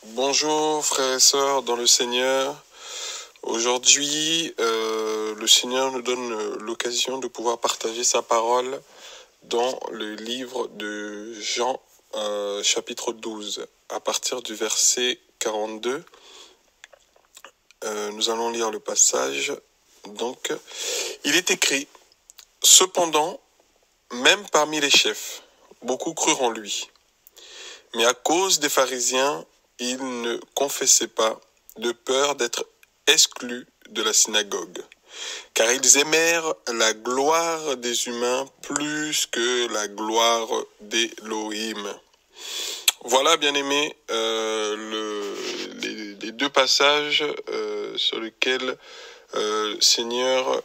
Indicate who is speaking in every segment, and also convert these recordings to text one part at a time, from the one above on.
Speaker 1: Bonjour frères et sœurs dans le Seigneur. Aujourd'hui, le Seigneur nous donne l'occasion de pouvoir partager sa parole dans le livre de Jean, chapitre 12, à partir du verset 42. Nous allons lire le passage. Donc, il est écrit, « Cependant, même parmi les chefs, beaucoup crurent en lui. Mais à cause des pharisiens, il ne confessait pas, de peur d'être exclus de la synagogue, car ils aimèrent la gloire des humains plus que la gloire d'Élohim. » Voilà, bien-aimés, les deux passages sur lesquels le Seigneur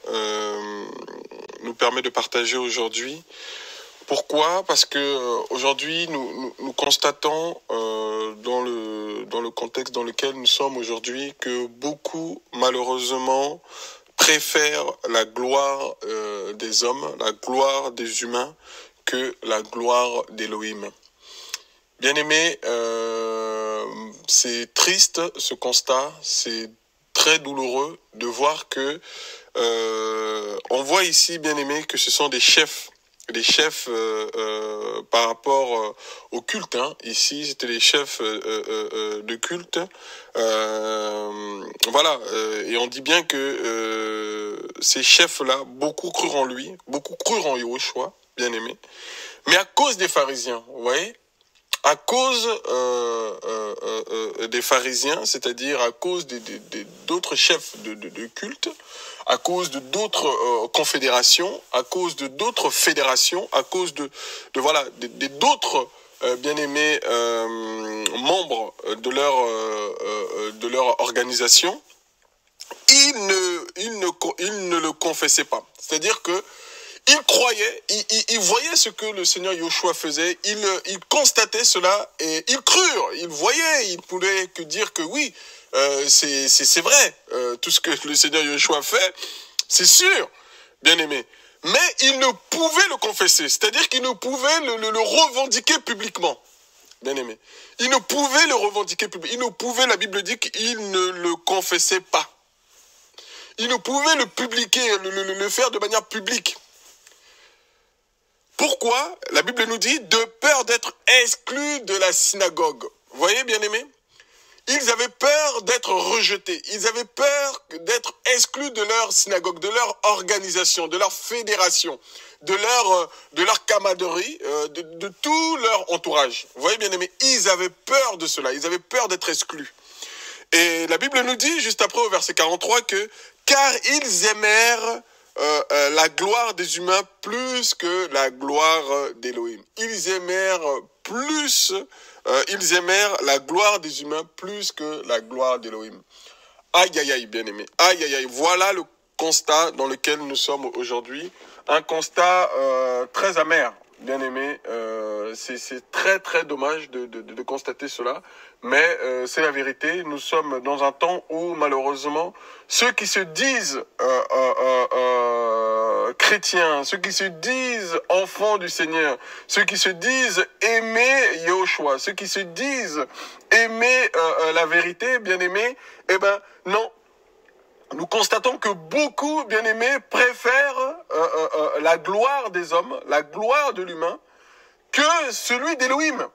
Speaker 1: nous permet de partager aujourd'hui. Pourquoi? Parce que aujourd'hui, nous constatons dans le contexte dans lequel nous sommes aujourd'hui que beaucoup, malheureusement, préfèrent la gloire des hommes, la gloire des humains, que la gloire d'Élohim. Bien-aimés, c'est triste ce constat, c'est très douloureux de voir que on voit ici, bien-aimés, que ce sont des chefs par rapport au culte. Ici, c'était les chefs de culte. Voilà, et on dit bien que ces chefs-là, beaucoup crurent en lui, beaucoup crurent en Yahushua, bien aimé. Mais à cause des pharisiens, vous voyez, à cause des pharisiens, c'est-à-dire à cause d'autres chefs de culte, à cause de d'autres confédérations, à cause de d'autres fédérations, à cause d'autres bien-aimés membres de leur organisation, ils ne le confessaient pas. C'est-à-dire que ils croyaient, ils voyaient ce que le Seigneur Yahushua faisait, ils constataient cela et ils crurent, ils voyaient, ils pouvaient que dire que oui, c'est vrai, tout ce que le Seigneur Yahushua fait, c'est sûr, bien aimé. Mais ils ne pouvaient le confesser, c'est-à-dire qu'ils ne pouvaient le revendiquer publiquement, bien aimé. Ils ne pouvaient le revendiquer publiquement, ils ne pouvaient, la Bible dit qu'ils ne le confessaient pas. Ils ne pouvaient le publier, le faire de manière publique. Pourquoi? La Bible nous dit de peur d'être exclus de la synagogue. Vous voyez, bien-aimés? Ils avaient peur d'être rejetés. Ils avaient peur d'être exclus de leur synagogue, de leur organisation, de leur fédération, de leur camaraderie, de tout leur entourage. Vous voyez, bien-aimés? Ils avaient peur de cela. Ils avaient peur d'être exclus. Et la Bible nous dit, juste après au verset 43, que « car ils aimèrent la gloire des humains plus que la gloire d'Élohim. » Ils aimèrent la gloire des humains plus que la gloire d'Élohim. Aïe, aïe, aïe, bien-aimé. Aïe, aïe, aïe. Voilà le constat dans lequel nous sommes aujourd'hui. Un constat très amer, bien-aimé. C'est très, très dommage de constater cela. Mais c'est la vérité. Nous sommes dans un temps où, malheureusement, ceux qui se disent chrétiens, ceux qui se disent enfants du Seigneur, ceux qui se disent aimer Yahushua, ceux qui se disent aimer la vérité, bien-aimés, eh ben non. Nous constatons que beaucoup, bien-aimés, préfèrent la gloire des hommes, la gloire de l'humain, que celui d'Élohim.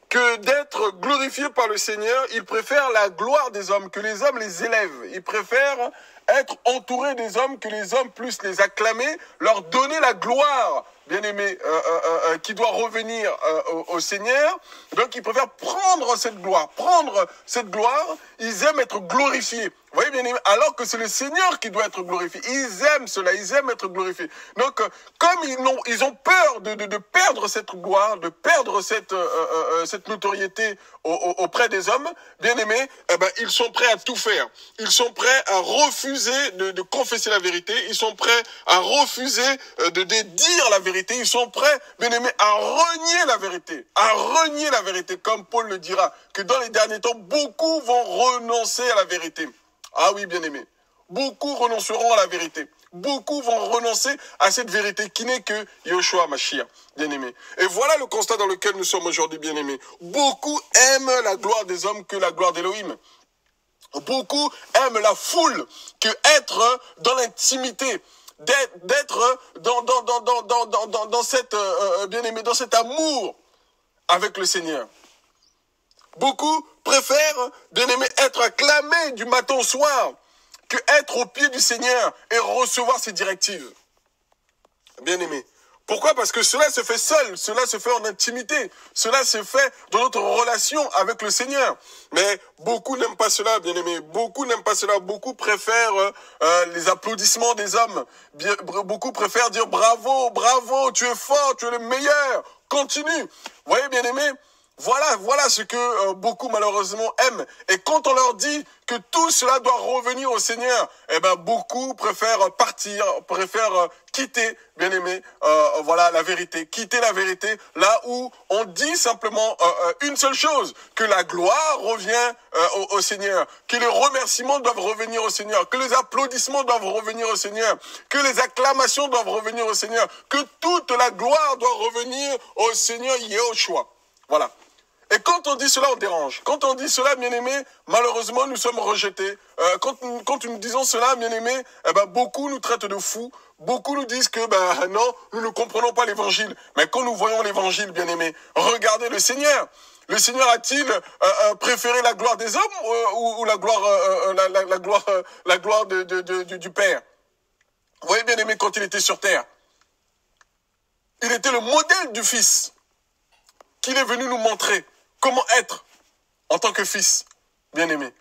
Speaker 1: Que d'être glorifié par le Seigneur, ils préfèrent la gloire des hommes, que les hommes les élèvent. Ils préfèrent être entourés des hommes, que les hommes puissent les acclamer, leur donner la gloire, bien-aimé, qui doit revenir au Seigneur. Donc ils préfèrent prendre cette gloire. Ils aiment être glorifiés. Vous voyez, bien aimé, alors que c'est le Seigneur qui doit être glorifié. Ils aiment cela, ils aiment être glorifiés. Donc, comme ils ont peur de perdre cette gloire, de perdre cette notoriété auprès des hommes, bien aimés, eh ben, ils sont prêts à tout faire. Ils sont prêts à refuser de confesser la vérité. Ils sont prêts à refuser de dire la vérité. Ils sont prêts, bien aimés, à renier la vérité. À renier la vérité, comme Paul le dira, que dans les derniers temps, beaucoup vont renoncer à la vérité. Ah oui, bien-aimés, beaucoup renonceront à la vérité. Beaucoup vont renoncer à cette vérité qui n'est que Yoshua Mashiach, bien-aimé. Et voilà le constat dans lequel nous sommes aujourd'hui, bien-aimés. Beaucoup aiment la gloire des hommes que la gloire d'Élohim. Beaucoup aiment la foule que être dans l'intimité, d'être dans cette, bien-aimé, dans cet amour avec le Seigneur. Beaucoup préfèrent, bien-aimé, être acclamés du matin au soir que être au pied du Seigneur et recevoir ses directives. Bien-aimé. Pourquoi? Parce que cela se fait seul, cela se fait en intimité, cela se fait dans notre relation avec le Seigneur. Mais beaucoup n'aiment pas cela, bien-aimé. Beaucoup n'aiment pas cela. Beaucoup préfèrent les applaudissements des hommes. Beaucoup préfèrent dire bravo, bravo, tu es fort, tu es le meilleur. Continue. Vous voyez, bien-aimé? Voilà ce que beaucoup malheureusement aiment. Et quand on leur dit que tout cela doit revenir au Seigneur, eh ben beaucoup préfèrent partir, préfèrent quitter, bien aimé, voilà la vérité, quitter la vérité là où on dit simplement une seule chose, que la gloire revient au Seigneur, que les remerciements doivent revenir au Seigneur, que les applaudissements doivent revenir au Seigneur, que les acclamations doivent revenir au Seigneur, que toute la gloire doit revenir au Seigneur Yehoshua. Voilà. Et quand on dit cela, on dérange. Quand on dit cela, bien-aimé, malheureusement, nous sommes rejetés. Quand nous disons cela, bien-aimé, eh ben, beaucoup nous traitent de fous. Beaucoup nous disent que, non, nous ne comprenons pas l'évangile. Mais quand nous voyons l'évangile, bien-aimé, regardez le Seigneur. Le Seigneur a-t-il préféré la gloire des hommes ou la gloire, la gloire du Père? Vous voyez, bien-aimé, quand il était sur terre, il était le modèle du Fils qu'il est venu nous montrer. Comment être en tant que fils, bien-aimé.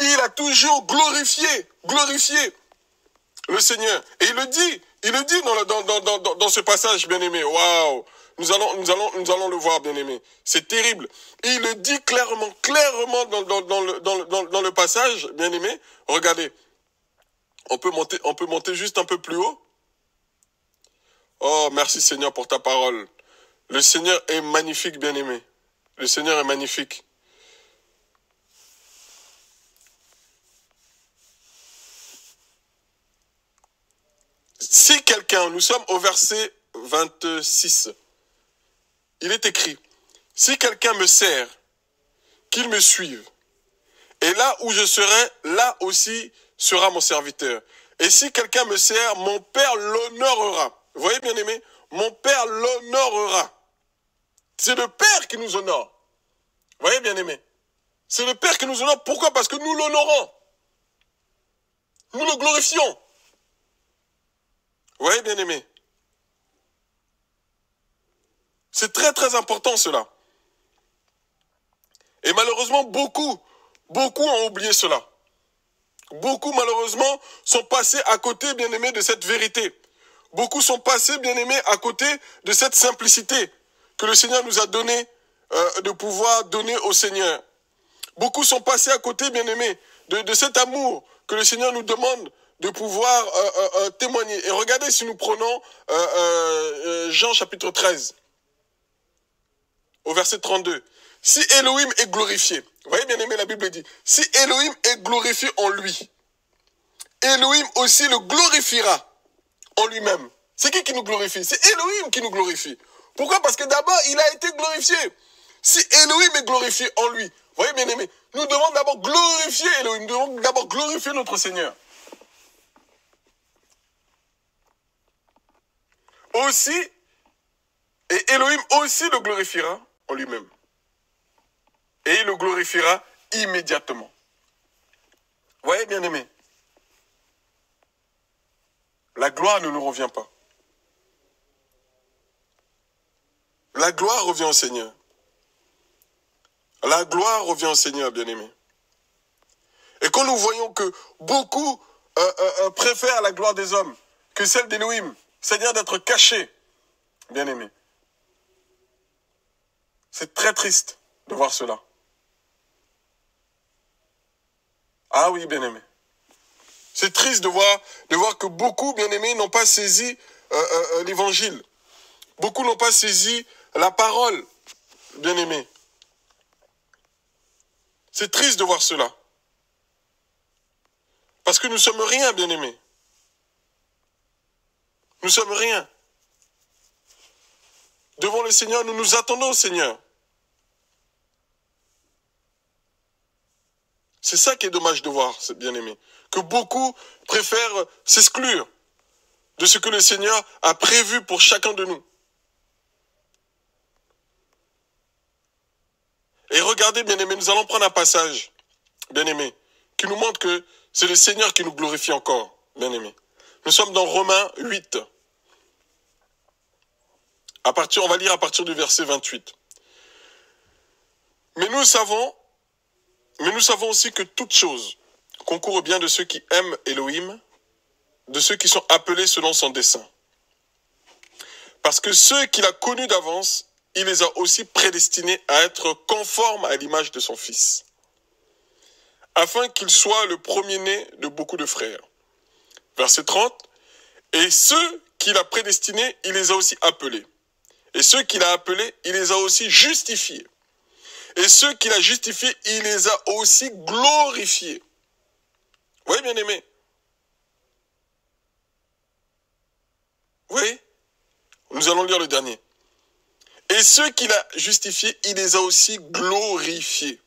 Speaker 1: Il a toujours glorifié le Seigneur. Et il le dit dans ce passage, bien-aimé. Waouh! Nous allons le voir, bien-aimé. C'est terrible. Et il le dit clairement dans le passage, bien-aimé. Regardez. On peut monter juste un peu plus haut. Oh, merci Seigneur pour ta parole. Le Seigneur est magnifique, bien-aimé. Le Seigneur est magnifique. Si quelqu'un, nous sommes au verset 26, il est écrit, si quelqu'un me sert, qu'il me suive. Et là où je serai, là aussi sera mon serviteur. Et si quelqu'un me sert, mon Père l'honorera. Vous voyez, bien-aimé, mon Père l'honorera. C'est le Père qui nous honore. Vous voyez, bien-aimé? C'est le Père qui nous honore. Pourquoi? Parce que nous l'honorons. Nous le glorifions. Vous voyez, bien-aimé? C'est très, très important, cela. Et malheureusement, beaucoup ont oublié cela. Beaucoup, malheureusement, sont passés à côté, bien-aimé, de cette vérité. Beaucoup sont passés, bien-aimés, à côté de cette simplicité que le Seigneur nous a donné de pouvoir donner au Seigneur. Beaucoup sont passés à côté, bien-aimés, de cet amour que le Seigneur nous demande de pouvoir témoigner. Et regardez si nous prenons Jean chapitre 13, au verset 32. Si Elohim est glorifié, vous voyez, bien-aimé, la Bible dit, si Elohim est glorifié en lui, Elohim aussi le glorifiera en lui-même. C'est qui nous glorifie? C'est Elohim qui nous glorifie. Pourquoi? Parce que d'abord, il a été glorifié. Si Elohim est glorifié en lui, vous voyez, bien-aimé, nous devons d'abord glorifier Elohim, nous devons d'abord glorifier notre Seigneur. Aussi, et Elohim aussi le glorifiera en lui-même. Et il le glorifiera immédiatement. Vous voyez, bien-aimé, la gloire ne nous revient pas. La gloire revient au Seigneur. La gloire revient au Seigneur, bien-aimé. Et quand nous voyons que beaucoup préfèrent la gloire des hommes que celle d'Élohim, c'est-à-dire d'être cachés, bien-aimé, c'est très triste de voir cela. Ah oui, bien-aimé. C'est triste de voir que beaucoup, bien-aimés, n'ont pas saisi l'évangile. Beaucoup n'ont pas saisi la parole, bien-aimés. C'est triste de voir cela. Parce que nous sommes rien, bien-aimés. Nous sommes rien. Devant le Seigneur, nous nous attendons au Seigneur. C'est ça qui est dommage de voir, bien-aimés. Que beaucoup préfèrent s'exclure de ce que le Seigneur a prévu pour chacun de nous. Et regardez, bien-aimés, nous allons prendre un passage, bien-aimés, qui nous montre que c'est le Seigneur qui nous glorifie encore, bien-aimés. Nous sommes dans Romains 8. On va lire à partir du verset 28. Mais nous savons aussi que toute chose concourt au bien de ceux qui aiment Elohim, de ceux qui sont appelés selon son dessein. Parce que ceux qu'il a connus d'avance, il les a aussi prédestinés à être conformes à l'image de son Fils, afin qu'il soit le premier-né de beaucoup de frères. Verset 30. Et ceux qu'il a prédestinés, il les a aussi appelés. Et ceux qu'il a appelés, il les a aussi justifiés. Et ceux qu'il a justifiés, il les a aussi glorifiés. Oui, bien-aimés. Oui. Nous allons lire le dernier. Et ceux qu'il a justifiés, il les a aussi glorifiés.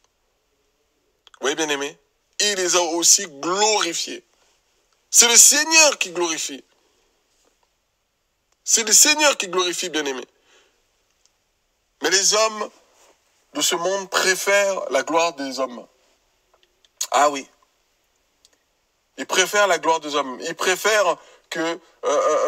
Speaker 1: Oui, bien-aimés. Il les a aussi glorifiés. C'est le Seigneur qui glorifie. C'est le Seigneur qui glorifie, bien-aimés. Mais les hommes de ce monde préfèrent la gloire des hommes. Ah oui. Ils préfèrent la gloire des hommes. Ils préfèrent que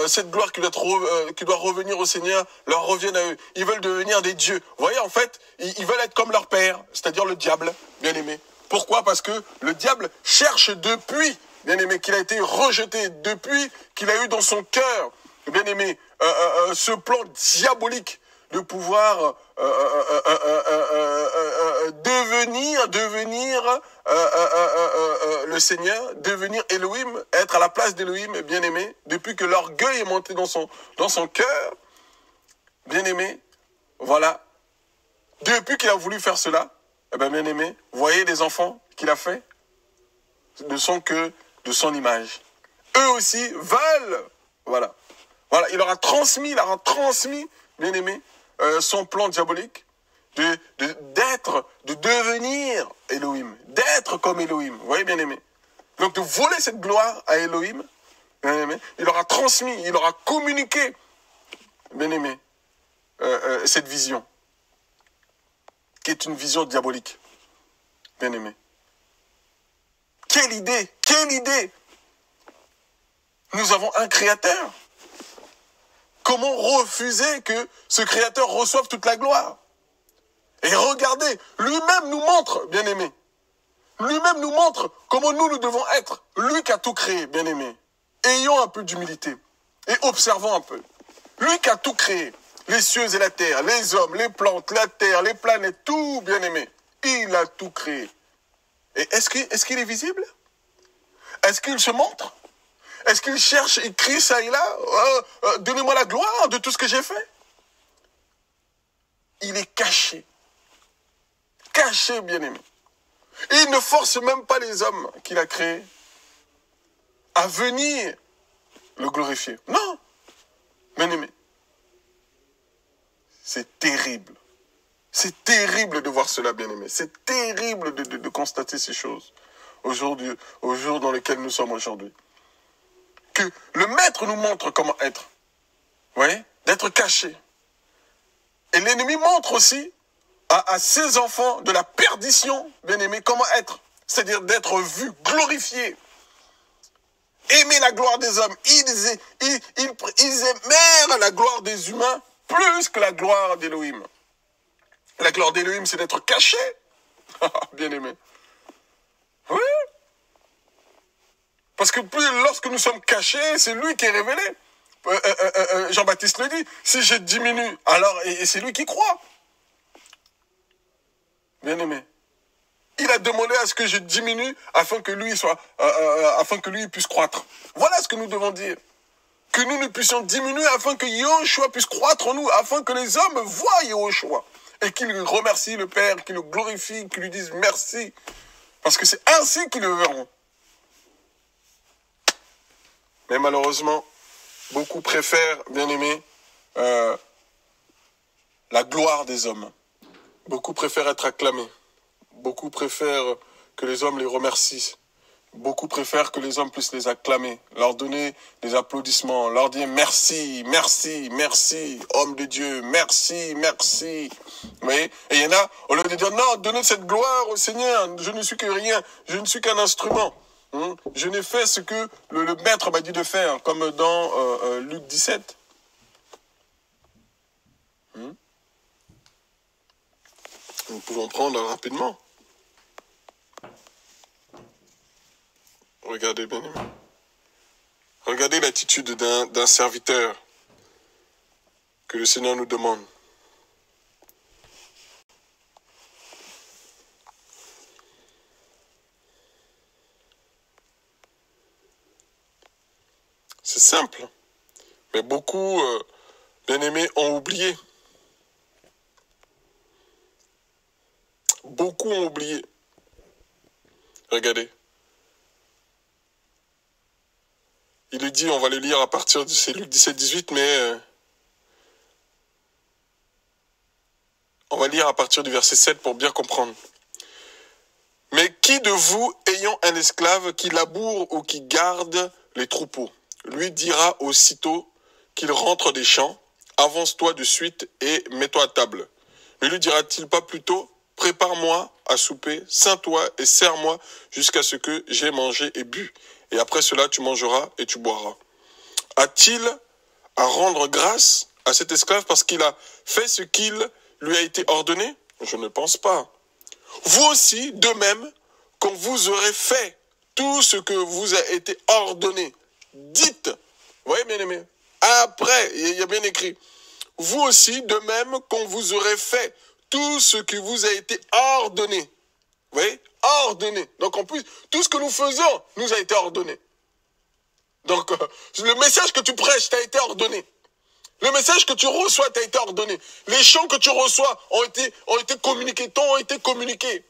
Speaker 1: cette gloire qui doit revenir au Seigneur leur revienne à eux. Ils veulent devenir des dieux. Vous voyez, en fait, ils veulent être comme leur père, c'est-à-dire le diable, bien-aimé. Pourquoi? Parce que le diable cherche depuis, bien-aimé, qu'il a été rejeté, depuis qu'il a eu dans son cœur, bien-aimé, ce plan diabolique de pouvoir devenir le Seigneur, devenir Elohim, être à la place d'Elohim, bien-aimé, depuis que l'orgueil est monté dans son cœur, bien-aimé, voilà, depuis qu'il a voulu faire cela, eh bien, bien-aimé, vous voyez les enfants qu'il a fait, ne sont que de son image. Eux aussi veulent, voilà, il leur a transmis, bien-aimé, son plan diabolique de devenir Elohim, d'être comme Elohim. Vous voyez, bien-aimé. Donc de voler cette gloire à Elohim, bien-aimé, il leur a transmis, il leur a communiqué, bien-aimé, cette vision, qui est une vision diabolique, bien-aimé. Quelle idée, quelle idée! Nous avons un créateur. Comment refuser que ce créateur reçoive toute la gloire? Et regardez, lui-même nous montre, bien-aimé. Lui-même nous montre comment nous devons être. Lui qui a tout créé, bien-aimé. Ayons un peu d'humilité et observons un peu. Lui qui a tout créé, les cieux et la terre, les hommes, les plantes, la terre, les planètes, tout, bien-aimé. Il a tout créé. Et est-ce qu'il est visible? Est-ce qu'il se montre? Est-ce qu'il cherche, il crie ça et là, donnez-moi la gloire de tout ce que j'ai fait? Il est caché. Caché, bien-aimé. Et il ne force même pas les hommes qu'il a créés à venir le glorifier. Non, bien-aimé. C'est terrible. C'est terrible de voir cela, bien-aimé. C'est terrible de constater ces choses au jour dans lequel nous sommes aujourd'hui. Que le maître nous montre comment être. Vous voyez? D'être caché. Et l'ennemi montre aussi à ses enfants de la perdition, bien-aimés, comment être. C'est-à-dire d'être vu, glorifié. Aimer la gloire des hommes. Ils aimèrent la gloire des humains plus que la gloire d'Élohim. La gloire d'Élohim, c'est d'être caché. Bien-aimé. Oui. Parce que lorsque nous sommes cachés, c'est lui qui est révélé. Jean-Baptiste le dit, si je diminue, alors, et c'est lui qui croit. Bien-aimé. Il a demandé à ce que je diminue afin que lui puisse croître. Voilà ce que nous devons dire. Que nous puissions diminuer afin que Yahushua puisse croître en nous, afin que les hommes voient Yahushua. Et qu'ils remercient le Père, qu'ils le glorifient, qu'ils lui disent merci. Parce que c'est ainsi qu'ils le verront. Mais malheureusement, beaucoup préfèrent, bien aimé, la gloire des hommes. Beaucoup préfèrent être acclamés. Beaucoup préfèrent que les hommes les remercient. Beaucoup préfèrent que les hommes puissent les acclamer, leur donner des applaudissements, leur dire merci, merci, merci, homme de Dieu, merci, merci. Vous voyez? Et il y en a, au lieu de dire non, donnez cette gloire au Seigneur, je ne suis que rien, je ne suis qu'un instrument. Je n'ai fait ce que le maître m'a dit de faire, comme dans Luc 17. Nous pouvons prendre rapidement. Regardez bien aimé. Regardez l'attitude d'un serviteur que le Seigneur nous demande. C'est simple, mais beaucoup, bien aimés, ont oublié. Beaucoup ont oublié. Regardez. Il est dit, on va le lire à partir de Luc 17-18, mais on va lire à partir du verset 7 pour bien comprendre. Mais qui de vous, ayant un esclave qui laboure ou qui garde les troupeaux, lui dira aussitôt qu'il rentre des champs, avance-toi de suite et mets-toi à table. Ne lui dira-t-il pas plutôt, prépare-moi à souper, ceins-toi et sers-moi jusqu'à ce que j'ai mangé et bu. Et après cela, tu mangeras et tu boiras. A-t-il à rendre grâce à cet esclave parce qu'il a fait ce qu'il lui a été ordonné? Je ne pense pas. Vous aussi, de même, quand vous aurez fait tout ce que vous a été ordonné, dites, vous voyez bien aimé, après, il y a bien écrit, vous aussi, de même, quand vous aurez fait tout ce qui vous a été ordonné, vous voyez, ordonné. Donc en plus, tout ce que nous faisons nous a été ordonné. Donc le message que tu prêches t'a été ordonné. Le message que tu reçois t'a été ordonné. Les chants que tu reçois ont été communiqués, t'ont été communiqués.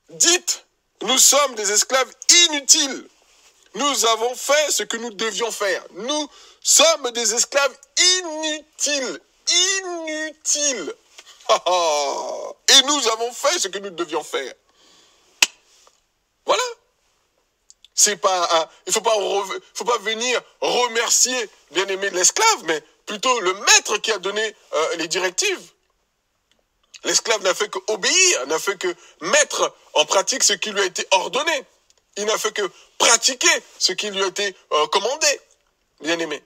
Speaker 1: Dites, nous sommes des esclaves inutiles. Nous avons fait ce que nous devions faire. Nous sommes des esclaves inutiles. Inutiles. Et nous avons fait ce que nous devions faire. Voilà. C'est pas, il faut pas venir remercier bien-aimé de l'esclave, mais plutôt le maître qui a donné les directives. L'esclave n'a fait qu'obéir, n'a fait que mettre en pratique ce qui lui a été ordonné. Il n'a fait que pratiquer ce qui lui a été commandé, bien-aimé.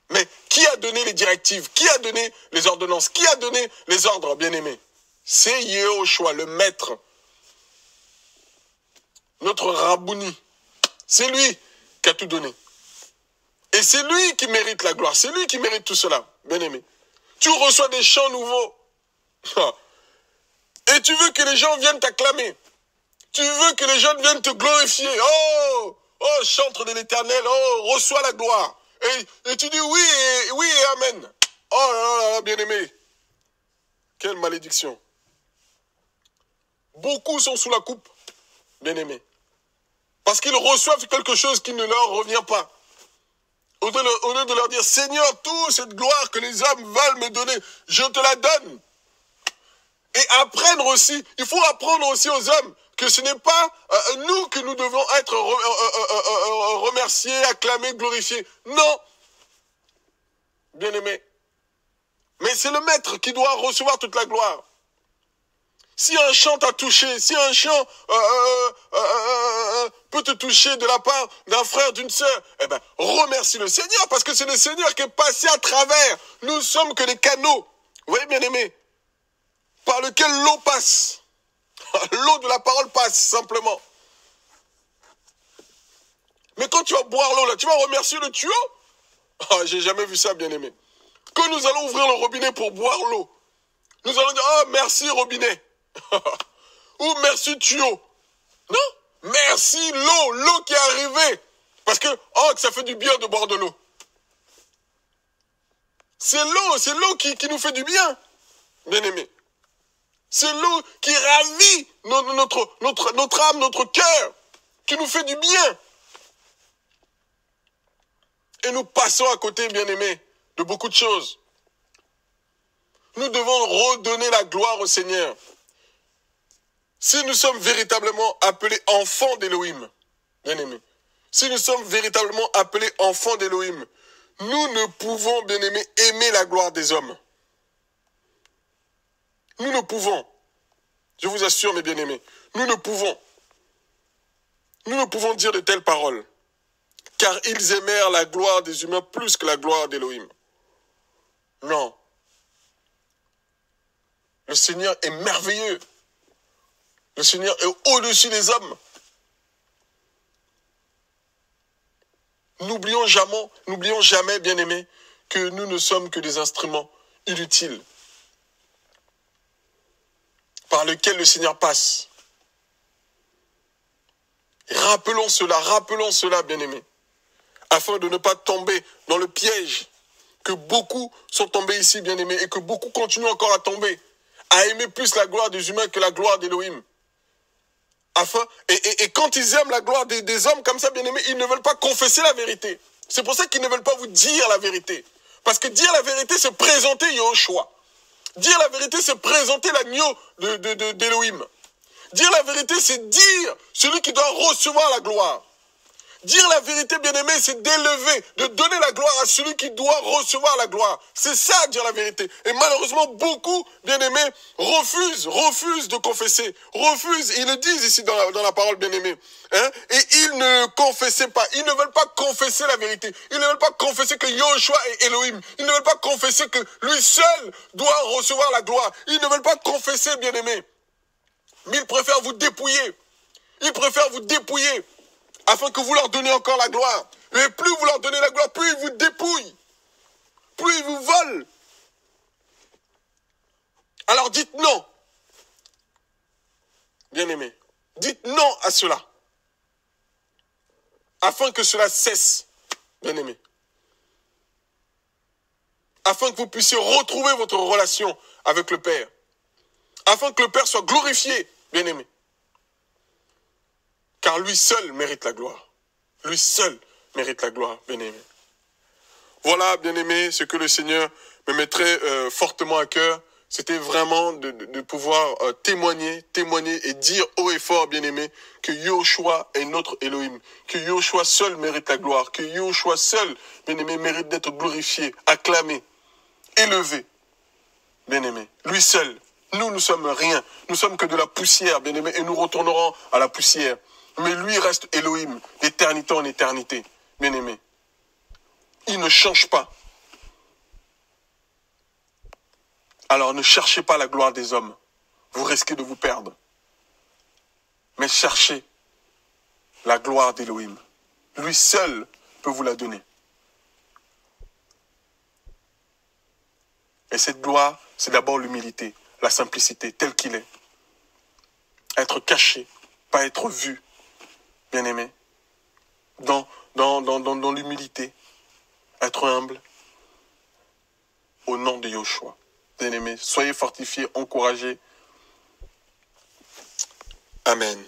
Speaker 1: Mais qui a donné les directives? Qui a donné les ordonnances? Qui a donné les ordres, bien-aimé? C'est Yehoshua, le maître. Notre Rabouni. C'est lui qui a tout donné. Et c'est lui qui mérite la gloire. C'est lui qui mérite tout cela, bien-aimé. Tu reçois des chants nouveaux. Et tu veux que les gens viennent t'acclamer. Tu veux que les gens viennent te glorifier. Oh, oh, chantre de l'Éternel. Oh, reçois la gloire. Et tu dis oui, oui et amen. Oh là là, bien-aimé. Quelle malédiction. Beaucoup sont sous la coupe, bien-aimé. Parce qu'ils reçoivent quelque chose qui ne leur revient pas. Au lieu de leur dire, Seigneur, toute cette gloire que les hommes veulent me donner, je te la donne. Et apprendre aussi, il faut apprendre aussi aux hommes que ce n'est pas nous que nous devons être remerciés, acclamés, glorifiés. Non. Bien-aimé. Mais c'est le maître qui doit recevoir toute la gloire. Si un chant t'a touché, si un chant peut te toucher de la part d'un frère, d'une sœur, eh ben, remercie le Seigneur, parce que c'est le Seigneur qui est passé à travers. Nous sommes que des canaux, vous voyez bien aimé, par lequel l'eau passe. L'eau de la parole passe, simplement. Mais quand tu vas boire l'eau, là, tu vas remercier le tuyau? Ah, j'ai jamais vu ça, bien aimé. Quand nous allons ouvrir le robinet pour boire l'eau, nous allons dire, oh, merci robinet. Ou merci tuyau. Non, merci l'eau, l'eau qui est arrivée. Parce que, oh, que ça fait du bien de boire de l'eau. C'est l'eau qui nous fait du bien, bien aimé. C'est l'eau qui ravit notre âme, notre cœur, qui nous fait du bien. Et nous passons à côté, bien-aimés, de beaucoup de choses. Nous devons redonner la gloire au Seigneur. Si nous sommes véritablement appelés enfants d'Élohim, bien-aimés, si nous sommes véritablement appelés enfants d'Élohim, nous ne pouvons, bien-aimés, aimer la gloire des hommes. Nous ne pouvons. Je vous assure, mes bien-aimés, nous ne pouvons. Nous ne pouvons dire de telles paroles. Car ils aimèrent la gloire des humains plus que la gloire d'Élohim. Non. Le Seigneur est merveilleux. Le Seigneur est au-dessus des hommes. N'oublions jamais, bien-aimés, que nous ne sommes que des instruments inutiles par lesquels le Seigneur passe. Rappelons cela, bien-aimés, afin de ne pas tomber dans le piège que beaucoup sont tombés ici, bien-aimés, et que beaucoup continuent encore à tomber, à aimer plus la gloire des humains que la gloire d'Élohim. Et quand ils aiment la gloire des hommes comme ça, bien-aimés, ils ne veulent pas confesser la vérité. C'est pour ça qu'ils ne veulent pas vous dire la vérité. Parce que dire la vérité, c'est présenter Yahushua. Dire la vérité, c'est présenter l'agneau d'Élohim. Dire la vérité, c'est dire celui qui doit recevoir la gloire. Dire la vérité, bien-aimé, c'est d'élever, de donner la gloire à celui qui doit recevoir la gloire. C'est ça, dire la vérité. Et malheureusement, beaucoup, bien-aimés, refusent de confesser. Refusent, ils le disent ici dans la parole, bien-aimé. Hein? Et ils ne confessaient pas. Ils ne veulent pas confesser la vérité. Ils ne veulent pas confesser que Yahushua est Elohim. Ils ne veulent pas confesser que lui seul doit recevoir la gloire. Ils ne veulent pas confesser, bien-aimé. Mais ils préfèrent vous dépouiller. Ils préfèrent vous dépouiller. Afin que vous leur donnez encore la gloire. Mais plus vous leur donnez la gloire, plus ils vous dépouillent. Plus ils vous volent. Alors dites non. Bien-aimés, dites non à cela. Afin que cela cesse, bien-aimés. Afin que vous puissiez retrouver votre relation avec le Père. Afin que le Père soit glorifié, bien-aimés. Car lui seul mérite la gloire. Lui seul mérite la gloire, bien-aimé. Voilà, bien-aimé, ce que le Seigneur me mettrait fortement à cœur. C'était vraiment de pouvoir témoigner et dire haut et fort, bien-aimé, que Yahushua est notre Elohim. Que Yahushua seul mérite la gloire. Que Yahushua seul, bien-aimé, mérite d'être glorifié, acclamé, élevé. Bien-aimé, lui seul. Nous sommes rien. Nous sommes que de la poussière, bien-aimé, et nous retournerons à la poussière. Mais lui reste Elohim, d'éternité en éternité, bien-aimé. Il ne change pas. Alors ne cherchez pas la gloire des hommes. Vous risquez de vous perdre. Mais cherchez la gloire d'Elohim. Lui seul peut vous la donner. Et cette gloire, c'est d'abord l'humilité, la simplicité, telle qu'il est. Être caché, pas être vu. Bien-aimé, dans l'humilité, être humble, au nom de Yahushua. Bien-aimé, soyez fortifiés, encouragés. Amen.